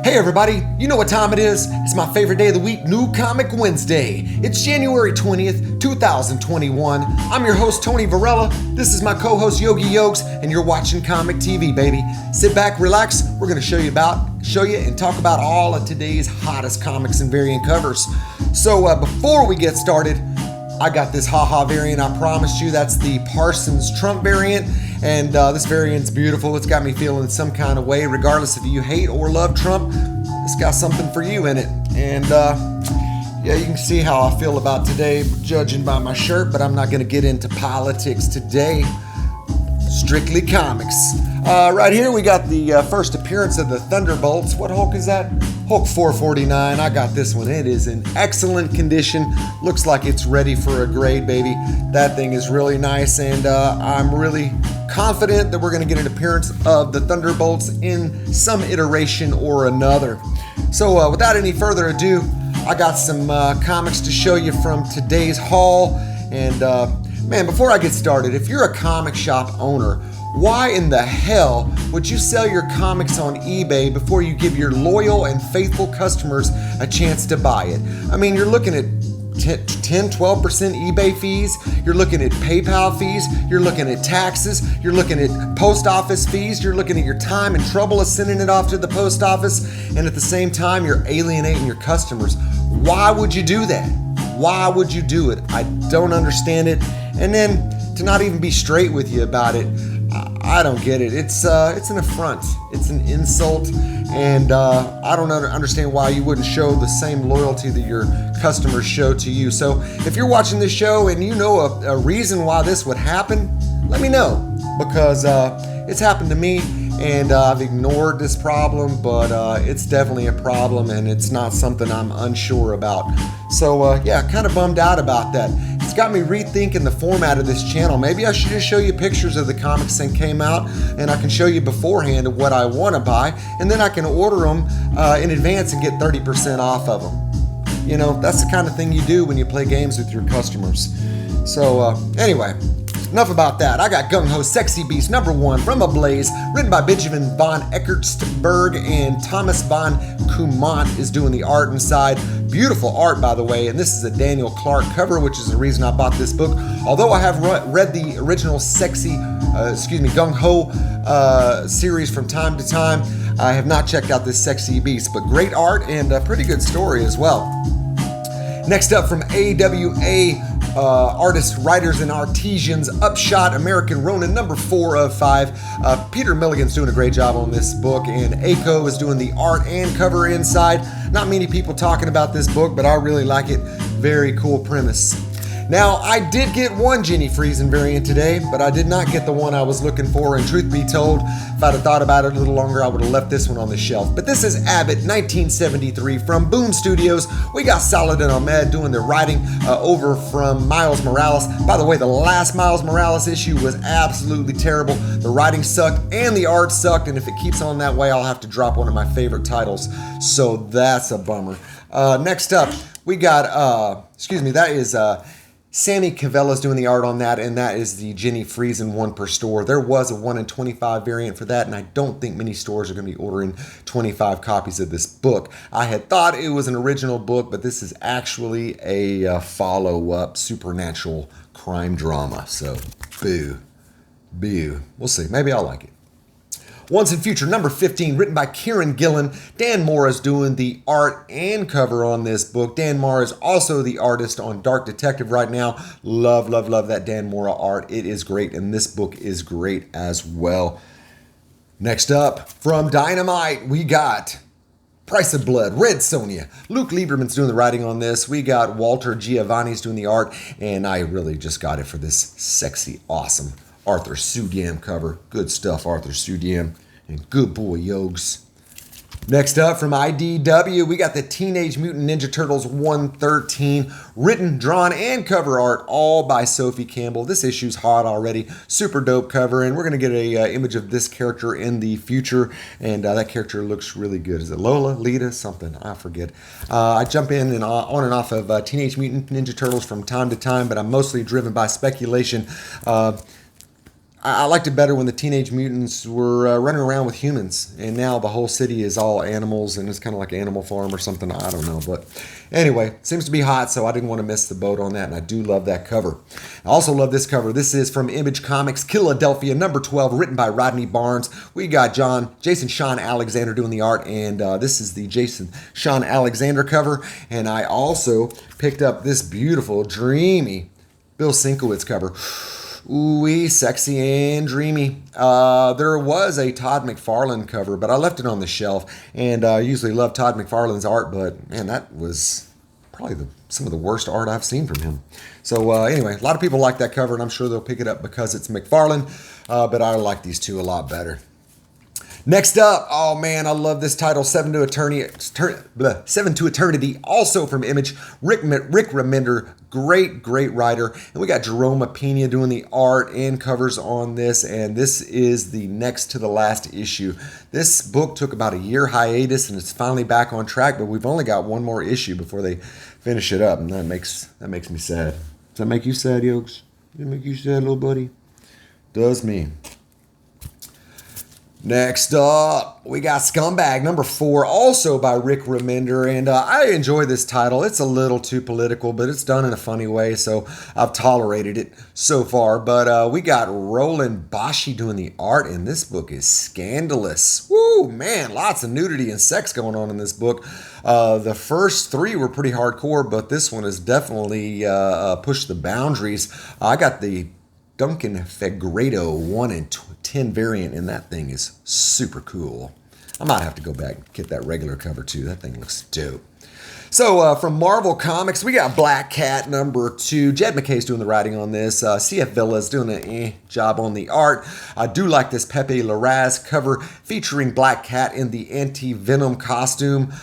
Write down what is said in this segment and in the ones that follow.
Hey everybody, you know what time it is? It's my favorite day of the week, New Comic Wednesday. It's January 20th, 2021. I'm your host, Tony Varela. This is my co-host, Yogi Yokes, and you're watching Comic TV, baby. Sit back, relax. We're going to show you and talk about all of today's hottest comics and variant covers. So before we get started, I got this haha variant. I promised you that's the Parsons Trump variant. And this variant's beautiful. It's got me feeling some kind of way, regardless if you hate or love Trump. It's got something for you in it. And yeah, you can see how I feel about today, judging by my shirt, but I'm not going to get into politics today. Strictly comics. Right here we got the first appearance of the Thunderbolts. What Hulk is that? Hulk 449. I got this one. It is in excellent condition. Looks like it's ready for a grade, baby. That thing is really nice, and I'm really confident that we're going to get an appearance of the Thunderbolts in some iteration or another. So without any further ado, I got some comics to show you from today's haul. And man, before I get started, if you're a comic shop owner, why in the hell would you sell your comics on eBay before you give your loyal and faithful customers a chance to buy it? I mean, you're looking at 10-12% eBay fees, you're looking at PayPal fees, you're looking at taxes, you're looking at post office fees, you're looking at your time and trouble of sending it off to the post office, and at the same time you're alienating your customers. Why would you do that? Why would you do it? I don't understand it. And then to not even be straight with you about it, I don't get it. It's an affront. It's an insult, and I don't understand why you wouldn't show the same loyalty that your customers show to you. So if you're watching this show and you know a reason why this would happen, let me know, because it's happened to me, and I've ignored this problem, but it's definitely a problem, and it's not something I'm unsure about. So yeah, kind of bummed out about that. It's got me rethinking the format of this channel. Maybe I should just show you pictures of the comics that came out, and I can show you beforehand of what I want to buy, and then I can order them in advance and get 30% off of them. You know, that's the kind of thing you do when you play games with your customers. So anyway, enough about that. I got Gung Ho Sexy Beast #1 from Ablaze, written by Benjamin von Eckertsberg, and Thomas von Kumant is doing the art inside. Beautiful art, by the way, and this is a Daniel Clark cover, which is the reason I bought this book. Although I have read the original Gung Ho series from time to time, I have not checked out this Sexy Beast, but great art and a pretty good story as well. Next up from AWA, Artists, Writers, and Artisans, Upshot American Ronin #4 of 5. Peter Milligan's doing a great job on this book, and Aiko is doing the art and cover inside. Not many people talking about this book, but I really like it. Very cool premise. Now, I did get one Jenny Friesen variant today, but I did not get the one I was looking for, and truth be told, if I'd have thought about it a little longer, I would have left this one on the shelf. But this is Abbott 1973 from Boom Studios. We got Saladin Ahmed doing the writing over from Miles Morales. By the way, the last Miles Morales issue was absolutely terrible. The writing sucked and the art sucked, and if it keeps on that way, I'll have to drop one of my favorite titles. So that's a bummer. Next up, we got, that is Sammy Cavella's doing the art on that, and that is the Jenny Friesen 1 per store. There was a 1 in 25 variant for that, and I don't think many stores are going to be ordering 25 copies of this book. I had thought it was an original book, but this is actually a follow-up supernatural crime drama. So, boo. We'll see. Maybe I'll like it. Once and Future #15, written by Kieran Gillen. Dan Mora is doing the art and cover on this book. Dan Mora is also the artist on Dark Detective right now. Love that Dan Mora art. It is great, and this book is great as well. Next up, from Dynamite, we got Price of Blood, Red Sonja. Luke Lieberman's doing the writing on this. We got Walter Giovanni's doing the art, and I really just got it for this sexy, awesome Arthur Sudam cover. Good stuff, Arthur Sudam. And good boy, Yogs. Next up from IDW, we got the Teenage Mutant Ninja Turtles 113, written, drawn, and cover art, all by Sophie Campbell. This issue's hot already. Super dope cover, and we're going to get a image of this character in the future, and that character looks really good. Is it Lola? Lita? Something. I forget. I jump in and on and off of Teenage Mutant Ninja Turtles from time to time, but I'm mostly driven by speculation. I liked it better when the Teenage Mutants were running around with humans, and now the whole city is all animals, and it's kind of like Animal Farm or something. I don't know, but anyway, seems to be hot, so I didn't want to miss the boat on that, and I do love that cover. I also love this cover. This is from Image Comics, Philadelphia, number 12, written by Rodney Barnes. We got Jason Sean Alexander doing the art, and this is the Jason Sean Alexander cover, and I also picked up this beautiful, dreamy Bill Sienkiewicz cover. Ooh, sexy and dreamy. There was a Todd McFarlane cover, but I left it on the shelf. And I usually love Todd McFarlane's art, but man, that was probably some of the worst art I've seen from him. So anyway, a lot of people like that cover, and I'm sure they'll pick it up because it's McFarlane. But I like these two a lot better. Next up, oh man, I love this title, Seven to Eternity, also from Image. Rick Remender, great writer. And we got Jerome Pena doing the art and covers on this, and this is the next to the last issue. This book took about a year hiatus, and it's finally back on track, but we've only got one more issue before they finish it up, and that makes me sad. Does that make you sad, Yokes? Does it make you sad, little buddy? Does me. Next up, we got Scumbag, number 4, also by Rick Remender, and I enjoy this title. It's a little too political, but it's done in a funny way, so I've tolerated it so far. But we got Roland Bashi doing the art, and this book is scandalous. Woo, man, lots of nudity and sex going on in this book. The first 3 were pretty hardcore, but this one has definitely pushed the boundaries. I got the Duncan Fegredo 1 in 10 variant, and that thing is super cool. I might have to go back and get that regular cover too. That thing looks dope. So from Marvel Comics, we got Black Cat number 2. Jed McKay's doing the writing on this. CF Villa's doing an job on the art. I do like this Pepe Larraz cover featuring Black Cat in the anti-venom costume.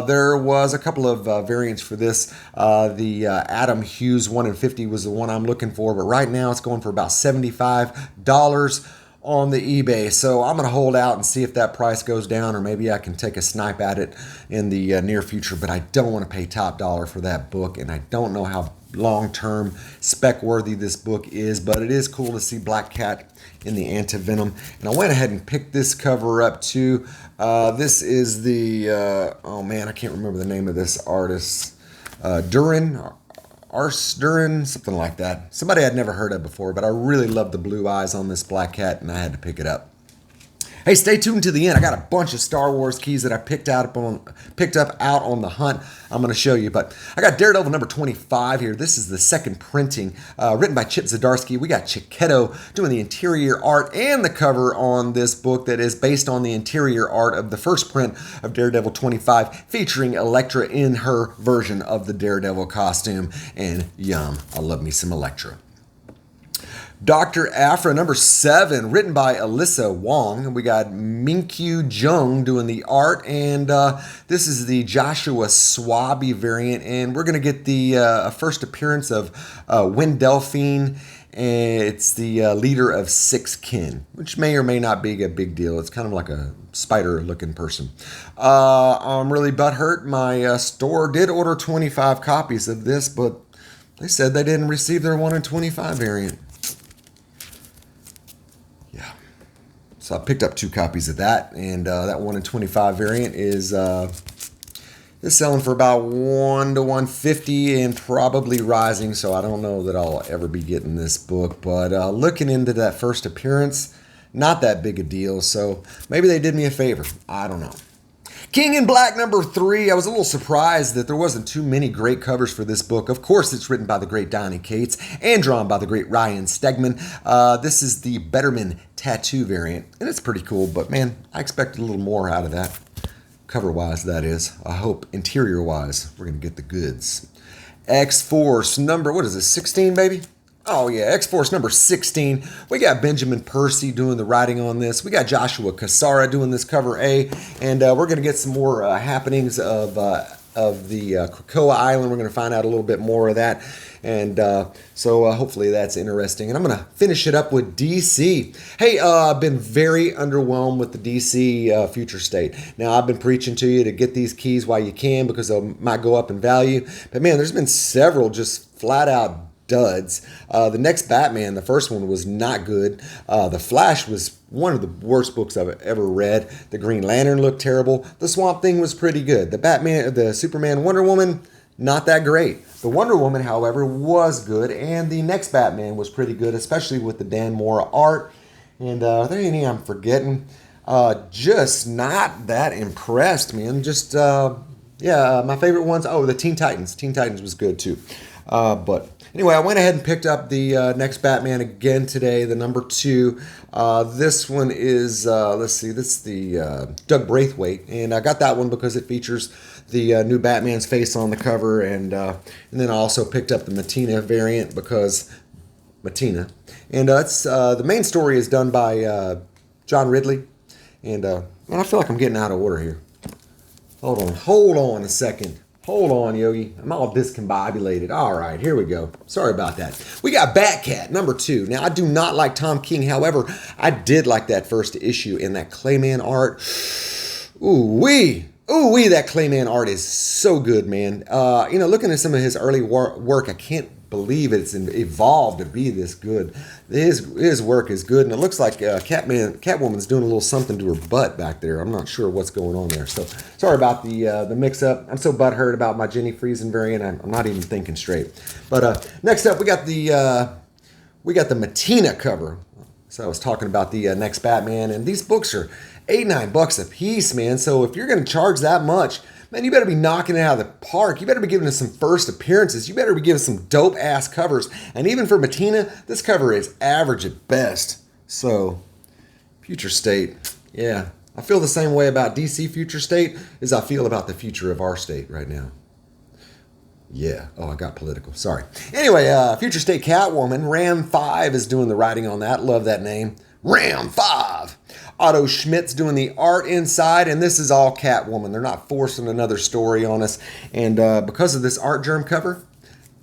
There was a couple of variants for this. The Adam Hughes 1 in 50 was the one I'm looking for, but right now it's going for about $75 on the eBay. So I'm going to hold out and see if that price goes down, or maybe I can take a snipe at it in the near future, but I don't want to pay top dollar for that book, and I don't know how long-term spec worthy this book is, but it is cool to see Black Cat in the anti-venom. And I went ahead and picked this cover up too. This is the oh man, I can't remember the name of this artist. Durin, something like that. Somebody I'd never heard of before, but I really love the blue eyes on this Black Cat, and I had to pick it up. Hey, stay tuned to the end. I got a bunch of Star Wars keys that I picked up out on the hunt. I'm going to show you, but I got Daredevil number 25 here. This is the second printing, written by Chip Zdarsky. We got Chiquetto doing the interior art and the cover on this book that is based on the interior art of the first print of Daredevil 25, featuring Elektra in her version of the Daredevil costume. And yum, I love me some Elektra. Dr. Aphra, number 7, written by Alyssa Wong. We got Minkyu Jung doing the art, and this is the Joshua Swaby variant, and we're going to get the first appearance of Wynn Delphine. It's the leader of Six Kin, which may or may not be a big deal. It's kind of like a spider-looking person. I'm really butthurt. My store did order 25 copies of this, but they said they didn't receive their 1 in 25 variant. So I picked up 2 copies of that, and that 1 in 25 variant is selling for about $1 to $150 and probably rising. So I don't know that I'll ever be getting this book, but looking into that first appearance, not that big a deal. So maybe they did me a favor. I don't know. King in Black number 3. I was a little surprised that there wasn't too many great covers for this book. Of course, it's written by the great Donny Cates and drawn by the great Ryan Stegman. This is the Betterman tattoo variant, and it's pretty cool, but man, I expected a little more out of that. Cover-wise, that is. I hope interior-wise, we're going to get the goods. X-Force number, what is this, 16, baby? Oh yeah, X-Force number 16. We got Benjamin Percy doing the writing on this. We got Joshua Cassara doing this cover A, and we're going to get some more happenings of the Krakoa Island. We're going to find out a little bit more of that, and so hopefully that's interesting. And I'm going to finish it up with DC. Hey, I've been very underwhelmed with the DC future state. Now, I've been preaching to you to get these keys while you can because they might go up in value, but man, there's been several just flat out duds. The next Batman, the first one, was not good. The Flash was one of the worst books I've ever read. The Green Lantern looked terrible. The Swamp Thing was pretty good. The Superman, Wonder Woman, not that great. The Wonder Woman, however, was good, and the next Batman was pretty good, especially with the Dan Mora art. And are there any I'm forgetting? Just not that impressed, man. Just, my favorite ones. Oh, the Teen Titans. Teen Titans was good too. But anyway, I went ahead and picked up the next Batman again today, the number 2. This one is, this is the Doug Braithwaite. And I got that one because it features the new Batman's face on the cover. And then I also picked up the Matina variant because Matina. And the main story is done by John Ridley. And man, I feel like I'm getting out of order here. Hold on a second. Hold on, Yogi. I'm all discombobulated. All right, here we go. Sorry about that. We got Batcat, number 2. Now, I do not like Tom King. However, I did like that first issue and that Clayman art. Ooh-wee. Ooh-wee, that Clayman art is so good, man. Looking at some of his early work, I can't believe it's evolved to be this good. His work is good, and it looks like Catwoman's doing a little something to her butt back there. I'm not sure what's going on there. So sorry about the mix-up. I'm so butthurt about my Jenny Friesen variant. I'm not even thinking straight. But next up, we got the Matina cover. So I was talking about the next Batman, and these books are $8-9 a piece, man. So if you're going to charge that much, man, you better be knocking it out of the park. You better be giving us some first appearances. You better be giving some dope-ass covers. And even for Matina, this cover is average at best. So, Future State. Yeah, I feel the same way about DC Future State as I feel about the future of our state right now. Yeah. Oh, I got political. Sorry. Anyway, Future State Catwoman. Ram 5 is doing the writing on that. Love that name. Ram 5. Otto Schmidt's doing the art inside, and this is all Catwoman. They're not forcing another story on us. And because of this art germ cover,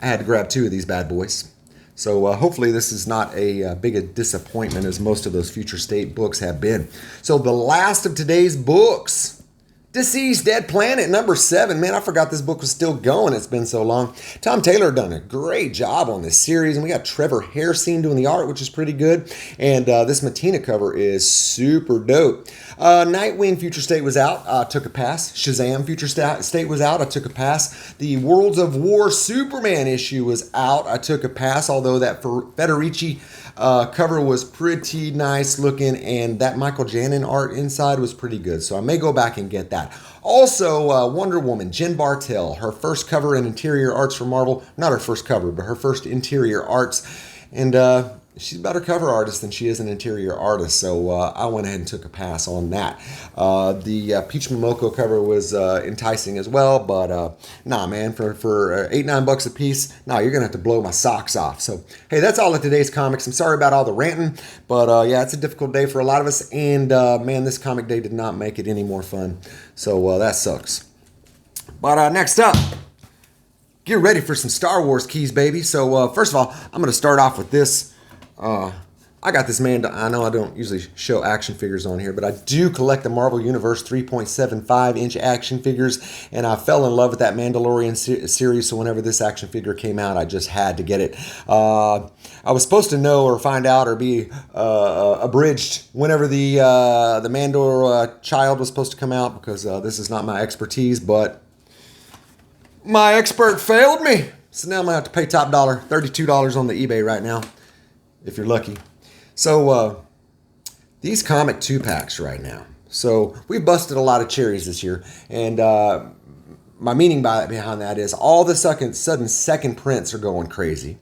I had to grab 2 of these bad boys. So hopefully this is not a big a disappointment as most of those Future State books have been. So the last of today's books, Deceased Dead Planet, number 7. Man, I forgot this book was still going. It's been so long. Tom Taylor done a great job on this series. And we got Trevor Hairsine doing the art, which is pretty good. And this Matina cover is super dope. Nightwing Future State was out. I took a pass. Shazam Future State was out. I took a pass. The Worlds of War Superman issue was out. I took a pass, although that Federici cover was pretty nice looking, and that Michael Janin art inside was pretty good. So I may go back and get that. Also, Wonder Woman, Jen Bartel, her first cover in interior arts for Marvel. Not her first cover, but her first interior arts. And she's a better cover artist than she is an interior artist. So I went ahead and took a pass on that. The Peach Momoko cover was enticing as well. But nah, man, for $8-9 a piece, nah, you're going to have to blow my socks off. So, hey, that's all of today's comics. I'm sorry about all the ranting. But yeah, it's a difficult day for a lot of us. And man, this comic day did not make it any more fun. So that sucks. But next up, get ready for some Star Wars keys, baby. So first of all, I'm going to start off with this. I got this man. I know I don't usually show action figures on here, but I do collect the Marvel Universe 3.75-inch action figures, and I fell in love with that Mandalorian series, so whenever this action figure came out, I just had to get it. I was supposed to know or find out or be abridged whenever the Mandor child was supposed to come out, because this is not my expertise, but my expert failed me. So now I'm going to have to pay top dollar, $32 on the eBay right now, if you're lucky. So these comic 2-packs right now. So we busted a lot of cherries this year. And my meaning behind that is all the sudden second prints are going crazy.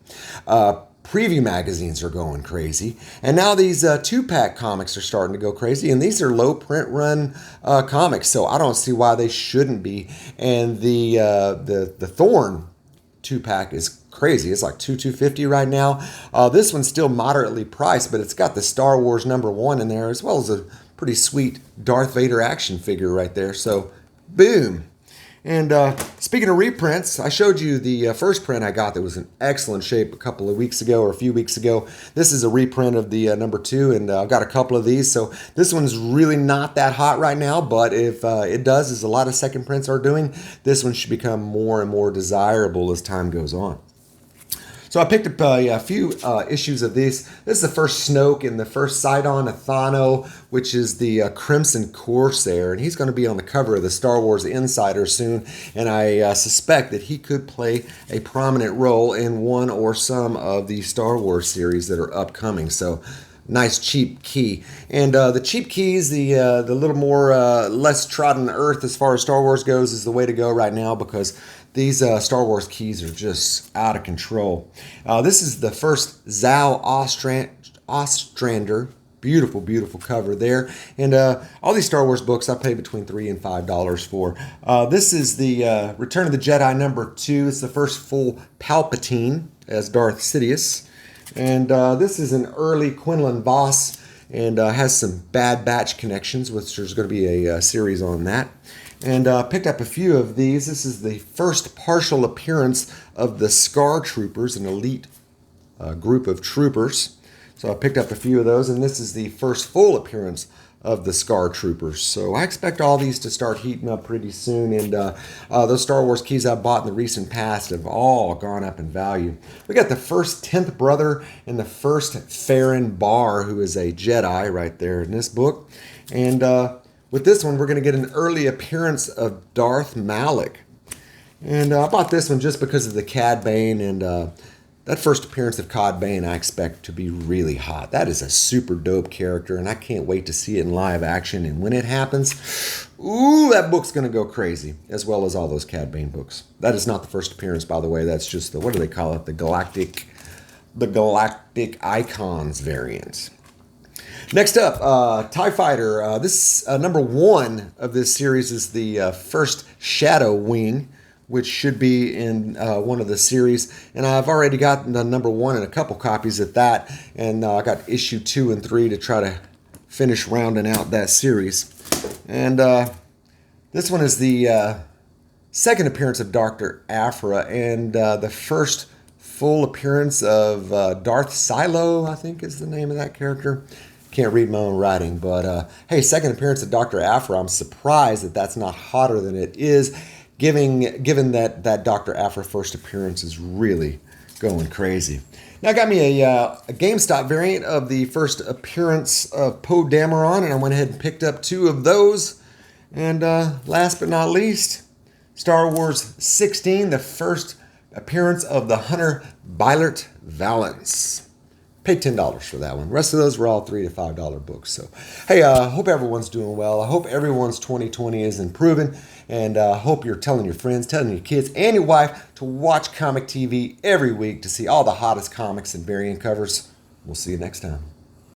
Preview magazines are going crazy. And now these 2-pack comics are starting to go crazy. And these are low print run comics. So I don't see why they shouldn't be. And the Thorn 2-pack is crazy. It's like $250 right now. This one's still moderately priced, but it's got the Star Wars #1 in there, as well as a pretty sweet Darth Vader action figure right there. So, boom. And speaking of reprints, I showed you the first print I got that was in excellent shape a couple of weeks ago or a few weeks ago. This is a reprint of the #2, and I've got a couple of these. So this one's really not that hot right now, but if it does, as a lot of second prints are doing, this one should become more and more desirable as time goes on. So I picked up a few issues of these. This is the first Snoke and the first Sidon Athano, which is the Crimson Corsair, and he's going to be on the cover of the Star Wars Insider soon, and I suspect that he could play a prominent role in one or some of the Star Wars series that are upcoming. So nice cheap key. And the cheap keys, the little more less trodden earth as far as Star Wars goes, is the way to go right now, because these Star Wars keys are just out of control. This is the first Zao Ostrander. Beautiful, beautiful cover there. And all these Star Wars books I pay between $3 and $5 for. This is the Return of the Jedi number 2. It's the first full Palpatine as Darth Sidious. And this is an early Quinlan Voss, and has some Bad Batch connections, which there's going to be a series on that. And picked up a few of these. This is the first partial appearance of the Scar Troopers, an elite group of troopers. So I picked up a few of those, and this is the first full appearance of the Scar Troopers. So I expect all these to start heating up pretty soon, and those Star Wars keys I bought in the recent past have all gone up in value. We got the first 10th brother and the first Farron Barr, who is a Jedi right there in this book. And with this one, we're going to get an early appearance of Darth Malik. And I bought this one just because of the Cad Bane, and that first appearance of Cad Bane I expect to be really hot. That is a super dope character, and I can't wait to see it in live action. And when it happens, ooh, that book's going to go crazy, as well as all those Cad Bane books. That is not the first appearance, by the way. That's just the, what do they call it? The Galactic Icons variant. Next up, TIE Fighter. This number 1 of this series is the first Shadow Wing, which should be in one of the series. And I've already gotten the number 1 and a couple copies of that. And I got issue 2 and 3 to try to finish rounding out that series. And this one is the second appearance of Dr. Aphra, and the first full appearance of Darth Silo, I think is the name of that character. Can't read my own writing, but hey, second appearance of Dr. Aphra. I'm surprised that that's not hotter than it is, given that Dr. Aphra first appearance is really going crazy. Now I got me a GameStop variant of the first appearance of Poe Dameron, and I went ahead and picked up 2 of those. And last but not least, Star Wars 16, the first appearance of the Hunter Bylert Valance. Paid $10 for that one. The rest of those were all $3 to $5 books. So, hey, I hope everyone's doing well. I hope everyone's 2020 is improving. And I hope you're telling your friends, telling your kids, and your wife to watch Comic TV every week to see all the hottest comics and variant covers. We'll see you next time.